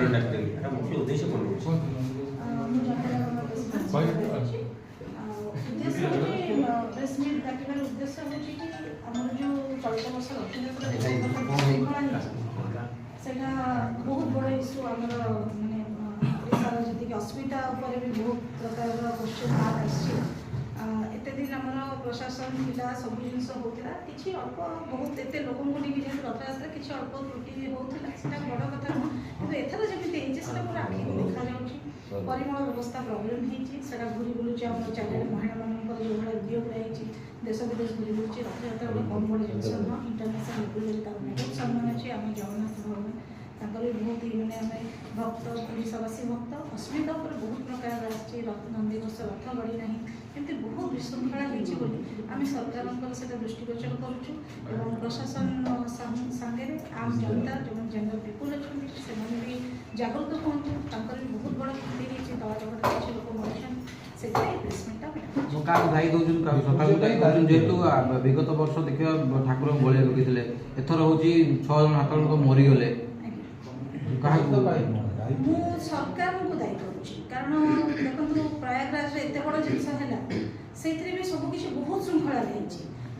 मुख्य उद्देश्य कौन प्रेसमिट डाकिबार उद्देश्य होची कि हमर जो चलित वर्ष रथयात्रा सेटा बहुत बड़ इश्यू हमर माने ओडिसा जति अस्मिता ऊपर भी बहुत प्रकार क्वेश्चन मार्क आछि एते दिन हमर प्रशासन थिला सब जिंस होतिला किछि अल्प बहुत एते लोकन को निकि जे रथयात्रा किछि अल्प त्रुटि होतिला सेटा बड़ कथा न किंतु एथरा जेमिति एजे सेटा पूरा आखि देखा जाउछि परिमल व्यवस्था प्रॉब्लम हेछि सेटा घुरी बुलुछि हमर चाइल्ड महिला मानकर जो भले उद्योग रहिछि देश विदेश घुरी बुलुछि रथयात्रा बड़ कम बड़ जिंस न इंटरनेशनल लेवल तार बहुत सम्मान अछि हम जगन्नाथ भगवान ताकर बहुत ही माने हमें भक्त ओडिशावासी भक्त अस्मिता पर बहुत प्रकार आछि नंदी वर्ष रथ गड़ी नहीं एमती बहुत विशृंखला होइछि बोली आम सरकार से दृष्टिगोचर करूँ और प्रशासन सांगे आम जनता जो जनरल पीपुल अच्छे से भी जागरूक हूँ भी बहुत बड़ा क्षति होती दला चकटा किसी लोक मरीन से प्लेसमेंटा दायी दौन सरकार दायी दौन जेहेतु विगत वर्ष देखिए ठाकुर बलिया लगे एथर हूँ 6 जन हाथ लोक मरीगले सरकार को दायी करुँच कारण देखो प्रयागराज एत बड़ जिनस है से भी सबकि बहुत श्रृंखला रही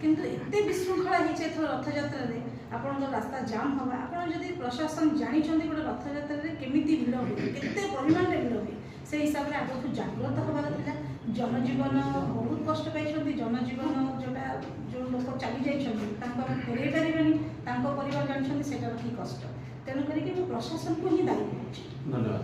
किंतु एत विशृंखला होती रथयात्रा आपण रास्ता जाम हवा आप प्रशासन जानते गोटे रथयात्रा केमी भिड़ हुए केते परिमाण भिड़ हुए से हिसाब से आगे जागृत हबार था जनजीवन बहुत कष्ट पाई जनजीवन जोटा जो लोक चली जाइए फेरई पारे परिवार जानते कि कष्ट तेणुक प्रशासन को ही दायी करुँच। धन्यवाद।